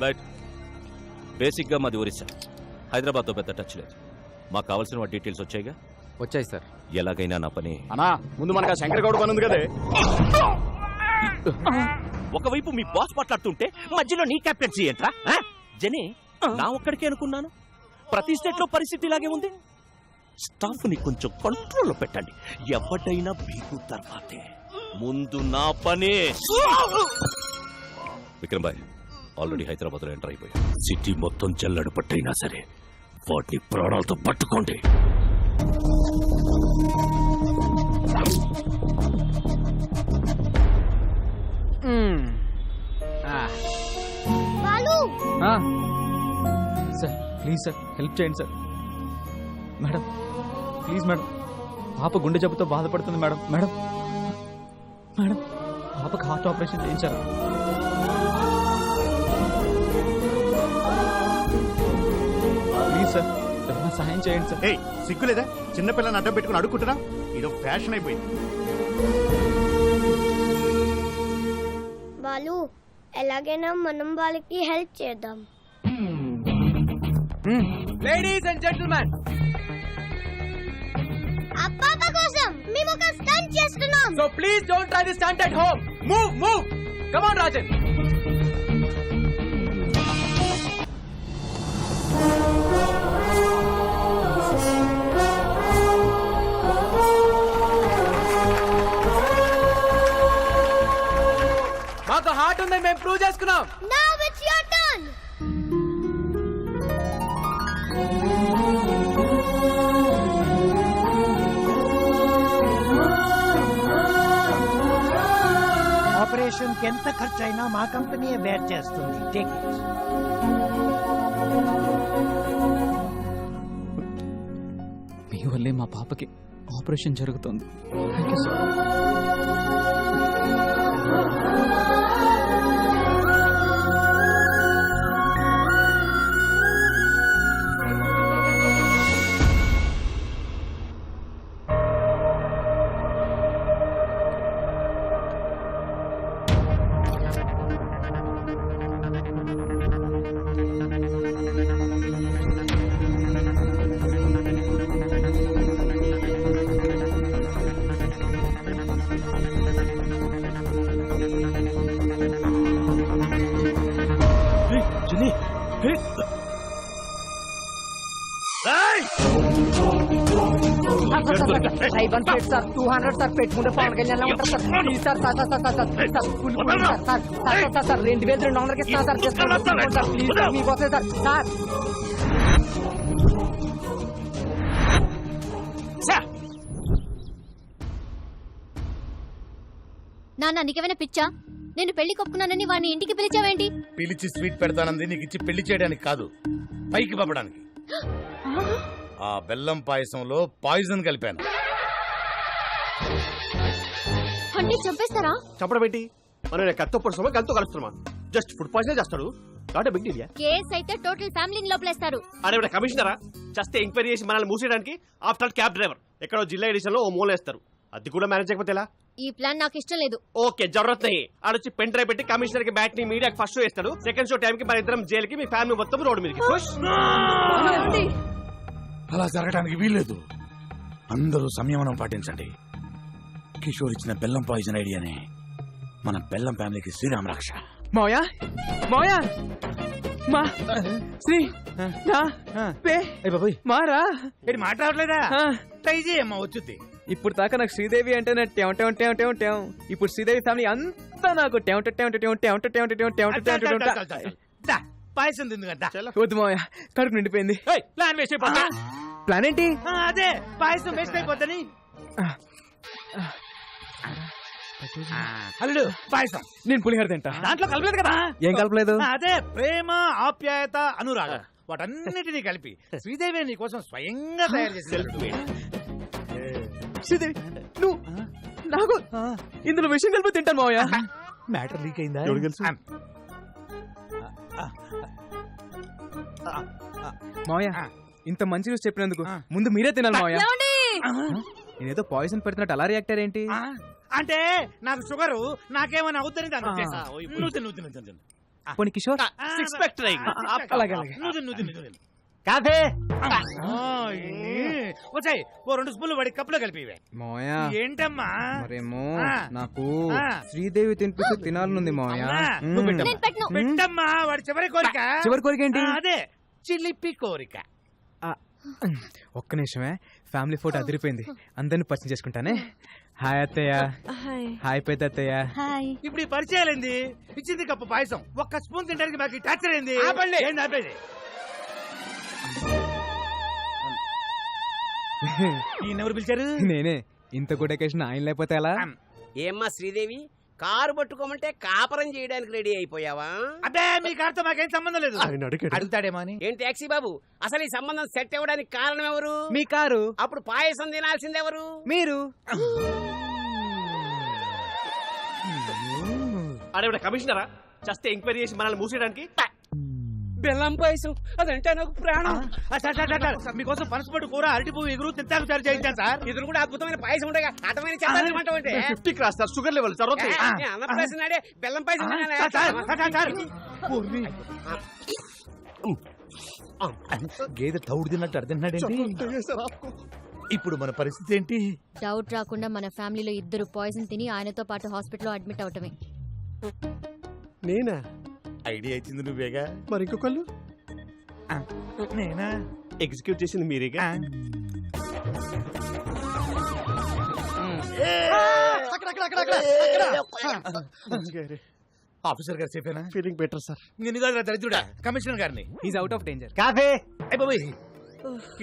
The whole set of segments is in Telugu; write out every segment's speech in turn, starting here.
బట్ బేసిక్గా మాది ఒరిస్సా. హైదరాబాద్తో పెద్ద టచ్ లేదు. మాకు కావాల్సిన డీటెయిల్స్ వచ్చాయిగా? వచ్చాయి సార్. ఎలాగైనా నా పని అన్నా ముందు మనకు ఆ శంకర్ గౌడ్ పని ఉంది కదే. ఒకవైపు మీ బాస్ మాట్లాడుతుంటే మధ్యలో నీ కెప్టెన్సీ ఏంట్రా? జని నా ఒక్కడికే అనుకున్నాను. ప్రతి స్టేట్ లో పరిస్థితి ఇలాగే ఉంది. స్టాఫ్ ని కొంచెం కంట్రోల్లో పెట్టండి. ఎవడైనా బీగు తర్వాతే, ముందు నా పని. విక్రమ్ భాయ్ ఆల్రెడీ హైదరాబాద్ లో ఎంటర్ అయిపోయా. సిటీ మొత్తం జల్లడు పట్టైనా సరే వాటిని ప్రాణాలతో పట్టుకోండి. సార్ ప్లీజ్ సార్ హెల్ప్ చేయండి సార్. మేడం ప్లీజ్ మేడం, పాప గుండె జబ్బుతో బాధపడుతుంది మేడం. మేడం మేడం పాపకు హార్ట్ ఆపరేషన్ చేయించారు. ప్లీజ్ సార్ ఏమైనా సహాయం చేయండి సార్. సిగ్గులేదా? చిన్నపిల్లని అడ్డం పెట్టుకుని అడుక్కుంటున్నా. ఇది ఫ్యాషన్ అయిపోయింది. వాళ్ళు ఎలాగైనా మనం వాళ్ళకి హెల్ప్ చేద్దాం. లేడీస్ అండ్ జెంటిల్మెన్, అప్పాప కోసం మేము ఒక స్టంట్ చేస్తున్నాం. So please don't try this stunt at home. Move come on Rajan. మాకు హార్ట్ ఉందని మేము ప్రూవ్ చేసుకున్నాం. Now it's your turn. Operation కి ఎంత ఖర్చు అయినా మా కంపెనీ బేర్ చేస్తుంది. Take it. మీ వల్లే మా పాపకి ఆపరేషన్ జరుగుతుంది. Thank you sir. Sir 200 sir పెట్టుకుంటే పవన్ కళ్యాణ్ ఉంటారు sir. Please sir sir sir sir sir sir 2200 ఇస్తాను సార్. ప్లీజ్ సార్ మీకోసం సార్. సార్ నాన్న నీకేమైనా పిచ్చా? నేను పెళ్లి కొప్పుకున్నానని వాడిని ఇంటికి పిలిచావేంటి? పిలిచి స్వీట్ పెడతానంది నీకు ఇచ్చి పెళ్లి చేయడానికి కాదు, పైకి పంపడానికి. ఆ బెల్లం పాయసంలో పాయిజన్ కలిపాను. అంటే చంపేస్తారా? చంపడం ఏంటి? మనం కత్తో పొడుస్తామా గంతో కలుస్తున్నామా? జస్ట్ ఫుడ్ పాయిజన్ చేస్తాడు. Not big deal. కేస్ అయితే టోటల్ ఫ్యామిలీని లోపలేస్తారు. అరే కమిషనరా జస్ట్ ఎంక్వైరీ చేసి మనల్ని మూసేయడానికి ఆఫ్టర్ క్యాబ్ డ్రైవర్ ఎక్కడో జిల్లా ఎడిషన్ లో ఓ మూలేస్తారు. అది కూడా మేనేజ్ చేయకపోతే ఎలా? ఈ ప్లాన్ నాకు ఇష్టం లేదు. ఓకే జరూరత్ నహీ. ఆడొచ్చి పెన్ డ్రైవ్ పెట్టి కమిషనర్ కి బ్యాట్ ని మీడియాకి ఫస్ట్ షో ఇస్తాడు. సెకండ్ షో టైం కి మన ఇద్దరం జైలుకి, మీ ఫ్యామిలీ మొత్తం రోడ్డు మీదకి. అలా జరగడానికి వీల్లేదు. అందరూ సంయమనం పాటించండి. కిషోర్ ఇచ్చిన బెల్లం పాయిజన్ ఐడియానే మన బెల్లం ఫ్యామిలీకి శ్రీరామ రక్ష. మాయా మాయా మా శ్రీ మారా మాట్లాడలేదా? ట్రై చేయమ్మా వచ్చుద్ది. ఇప్పుడు దాకా నాకు శ్రీదేవి అంటే ఇప్పుడు శ్రీదేవి ఫ్యామిలీ అంతా నాకు పాయసం తింది కదా. వద్దు మాయా, కడుపు నిండిపోయింది. ప్లాన్ వేస్ట్ అయిపోతా. ప్లాన్ ఏంటి? అదే పాయసం వేస్ట్ అయిపోతాని. అల్లుడు పాయసం. నేను పులిహోర తింటా. దాంట్లో కలపలేదు కదా. ఏం కలపలేదు? అదే ప్రేమ, ఆప్యాయత, అనురాగం వాటన్నిటినీ కలిపి శ్రీదేవి నీ కోసం స్వయంగా తయారు చేసి. శ్రీదేవి నువ్వు నాకు ఇందులో విషయం కలిపి తింటాను మావయ్య. మ్యాటర్ లీక్ అయిందా? మావయ్య ఇంత మంచి న్యూస్ చెప్పినందుకు ముందు మీరే తినాలి మావయ్య. నేనేదో పాయిజన్ పెడుతున్నట్టు అలా రియాక్ట్ అయ్యేంటి? అంటే నాకు షుగరు, నాకేమైనా అవుతుంది. పోనీ కిషోర్ సిక్స్ ప్యాక్ ట్రై అలాగే కాఫీ వచ్చాయి ఓ 2 స్పూన్లు వాడి కప్పులో కలిపివే మోయా ఏంటమ్మా మరేమో ఆ. నాకు ఆ. శ్రీదేవి తినిపిస్తూ తినాలనుంది మోయా అమ్మా, మ్మ్. నేను పెట్టను పెట్టమ్మా వాడి చివరి కోరిక చివరి కోరిక ఏంటి ఆ, అదే చిలిపి కోరిక ఒక్క నిమిషమే ఫ్యామిలీ ఫోటో అదిరిపోయింది అందరిని పరిచయం చేసుకుంటానే హాయ్ అత్తయ్య హాయ్ పెద్ద అత్తయ్య హాయ్ ఇప్పుడు ఈ పరిచయాలేంది ఇచ్చింది కప్పు పాయసం ఒక్క స్పూన్ తినడానికి మాకు టార్చర్ ఏంది ఏంది ఆపేది ఈయనెవరు పిలిచారు నేనే ఇంత గుడ్ అకేషన్ ఆయన లేకపోతే ఎలా ఏమ్మా శ్రీదేవి కారు పట్టుకోమంటే కాపరం చేయడానికి రెడీ అయిపోయావా అబ్బే మీ కారుతో మాకేం సంబంధం లేదు ఆయన అడిగాడు. అడుగుతాడేమో అని ఏం టాక్సీ బాబు అసలు ఈ సంబంధం సెట్ అవ్వడానికి కారణం ఎవరు మీ కారు అప్పుడు పాయసం తినాల్సిందెవరు మీరు ఆడేవిడ కమిషనరా చస్తే ఎంక్వైరీ చేసి మనల్ని మూసేయడానికి బెల్లం పాయసం అదంటే నాకు ప్రాణం సార్ మీకోసం పనసపట్టు కూర అరటి పువ్వు ఎగురు తింటాకు సార్ చేయించాను సార్ ఇది కూడా అద్భుతమైన పాయసం ఉండగా అటమైన చెప్పాలన్నమాట అంటే 50 cross sir sugar level sir okay అన్నప్రాసం నాడే బెల్లం పాయసం తినాలా? సార్ గేదె తౌడు తిన్నట్టు అర్థండి ఇప్పుడు మన పరిస్థితి ఏంటి డౌట్ రాకుండా మన ఫ్యామిలీలో ఇద్దరు పాయిజన్ తిని ఆయనతో పాటు హాస్పిటల్లో అడ్మిట్ అవటమే నేనా ఐడియా ఇచ్చింది నువ్వేగా మరి ఇంకొకళ్ళు నేనా ఎగ్జిక్యూట్ చేసింది మీరేగా ఆఫీసర్ గారు చెప్పానా ఫీలింగ్ బెటర్ సార్ నేను కాదు దరిద్రుడా కమిషనర్ గారిని is out of danger coffee అయ్య బాబోయ్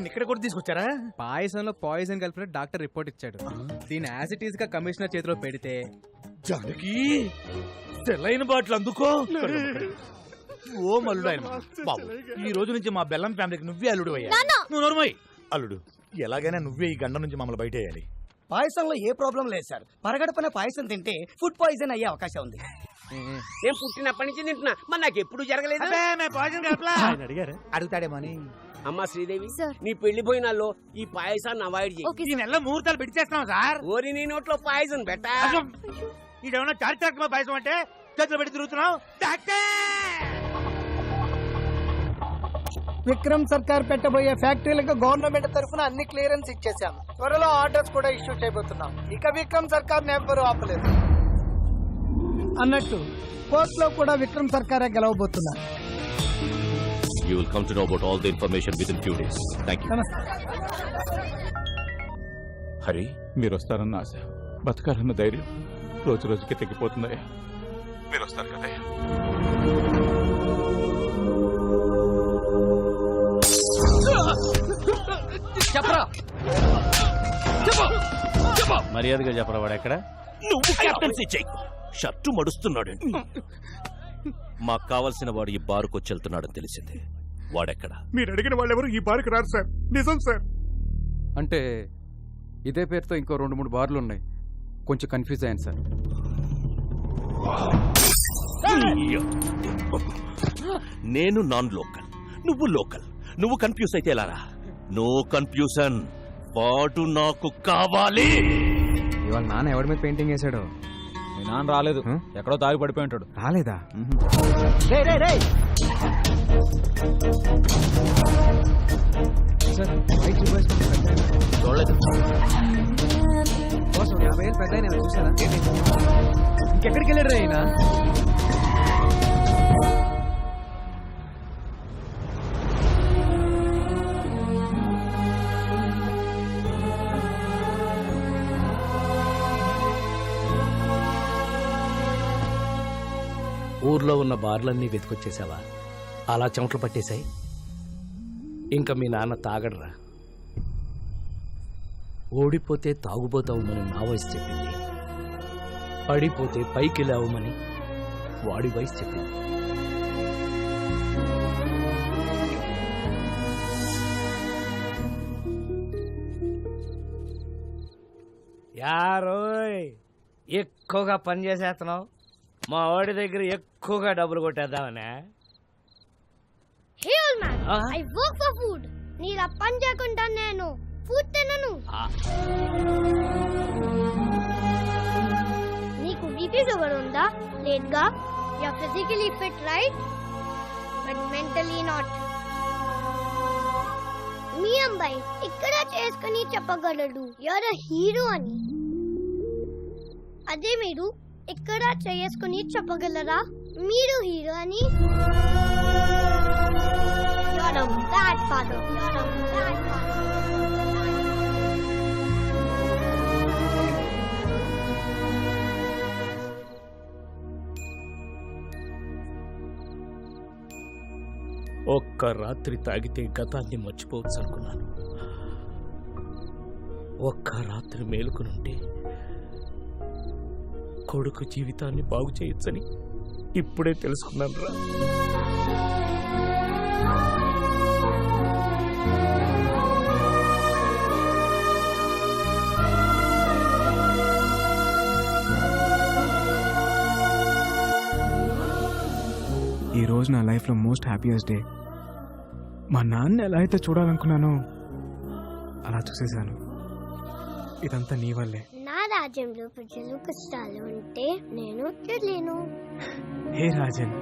ఇక్కడ కూడా తీసుకొచ్చారా పాయసంలో పాయిజన్ కలిపిన డాక్టర్ రిపోర్ట్ ఇచ్చాడు దీని యాజ్ ఇట్ ఈస్ గా కమిషనర్ చేతిలో పెడితే జానకి తెల్లైన బాటలు అందుకో ఓ మల్లుడు ఆయన బాబు ఈ రోజు నుంచి మా బెల్లం ఫ్యామిలీకి నువ్వే అల్లుడు అయ్యా నువ్వు నోర్మోయ్ అల్లుడు ఎలాగైనా నువ్వే ఈ గండ నుంచి మమ్మల్ని బయట వేయాలి పాయసంలో ఏ ప్రాబ్లం లేదు సార్ పరగడపన పాయసం తింటే ఫుడ్ పాయిజన్ అయ్యే అవకాశం ఉంది నేను పుట్టినప్పటి నుంచి తింటున్నా మరి నాకు ఎప్పుడు జరగలేదు అబ్బే, మేము పాయిజన్ కలపలా ఆయన అడిగారా అడుగుతాడేమో అని అమ్మా శ్రీదేవి సార్. నీ పెళ్లి పోయినాల్లో ఈ పాయసాన్ని అవాయిడ్ చేయి ఓకే ఈ నెలలో ముహూర్తాలు పెట్టి చేస్తున్నాం సార్ ఓరి నీ నోట్లో పాయసం బెట్టా ఇదేమన్నా చారిత్రాత్మక పాయసం అంటే చేతులు పెట్టి తిరుగుతున్నావు విక్రమ్ సర్కార్ పెట్టబోయే ఫ్యాక్టరీలకు గవర్నమెంట్ తరఫున అన్ని క్లియరెన్స్ ఇచ్చేసాం త్వరలో ఆర్డర్స్ కూడా ఇష్యూ చేయబోతున్నాం ఇక విక్రమ్ సర్కార్ ఎవ్వరూ ఆపలేదు అన్నట్టు కోర్టులో కూడా విక్రమ్ సర్కారే గెలవబోతున్నారు You will come to know about all the information within few days. Thank you. Hari మీరు వస్తారన్న ఆశ బతకాలన్న ధైర్యం రోజు రోజుకి తగ్గిపోతుందయ్యా మీరు వస్తారు కదయ్యా చెప్పరా మర్యాదగా చెప్పరా వాడు ఎక్కడ నువ్వు కెప్టెన్సీ చెయ్యి షర్టు మడుస్తున్నాడు మాకు కావాల్సిన వాడు ఈ బారుకు వెళ్తున్నాడని తెలిసింది వాడెక్కడ మీరు అడిగిన వాళ్ళు ఎవరు ఈ బారికి రారు సార్ నిజం సార్ అంటే ఇదే పేరుతో ఇంకో 2-3 బార్లు ఉన్నాయి కొంచెం కన్ఫ్యూజ్ అయ్యాను సార్ నేను నాన్ లోకల్ నువ్వు లోకల్ నువ్వు కన్ఫ్యూజ్ అయితే ఎలారా నో కన్ఫ్యూజన్ వాడు నాకు కావాలి ఇవాళ నాన్న ఎవరి మీద పెయింటింగ్ వేసాడు మీ నాన్న రాలేదు ఎక్కడో దారి పడిపోయి ఉంటాడు రాలేదా సార్ బైక్ చూపేసుకుంటే పెద్ద ఆయన. చూడలేదు బాస్, ఒక 50,000 పెద్ద ఆయన చూసారా ఇంకెక్కడికి వెళ్ళాడు ఆయన ఊర్లో ఉన్న బార్లన్నీ వెతికొచ్చేసావా అలా చెమటలు పట్టేశాయి ఇంకా మీ నాన్న తాగడరా ఓడిపోతే తాగుపోతావుమని నా వయసు చెప్పింది పడిపోతే పైకి లేవమని వాడి వయసు చెప్పింది యారోయ్ ఎక్కువగా పని చేసేస్తున్నావు మా వాడి దగ్గర ఎక్కువగా డబ్బులు కొట్టేద్దామనే hey old man I work for food నీలా పని చేయకుండా నేను ఫుడ్ తినను నీకు బీపీ షుగర్ ఉందా లేట్ గా You're physically fit, right? But mentally not. మీ అబ్బాయి ఇక్కడ చేసుకుని చెప్పగలడు you're a hero అని. అదే మీరు ఇక్కడ చేసుకుని చెప్పగలరా మీరు హీరో అని? You're a bad father. You're a bad father. ఒక్క రాత్రి తాగితే గతాన్ని మర్చిపోవచ్చు అనుకున్నాను. ఒక్క రాత్రి మేలుకునుంటే కొడుకు జీవితాన్ని బాగు చేయొచ్చని ఇప్పుడే తెలుసుకున్నాను రా. ఈ రోజు నా లైఫ్లో మోస్ట్ హ్యాపీయెస్ట్ డే. మా నాన్న ఎలా అయితే చూడాలనుకున్నానో అలా చూసేసాను. ఇదంతా నీ వల్లే. నా రాజ్యంలో ప్రజలు కష్టాలు ఉంటే నేను తెలియను. హే రాజన్,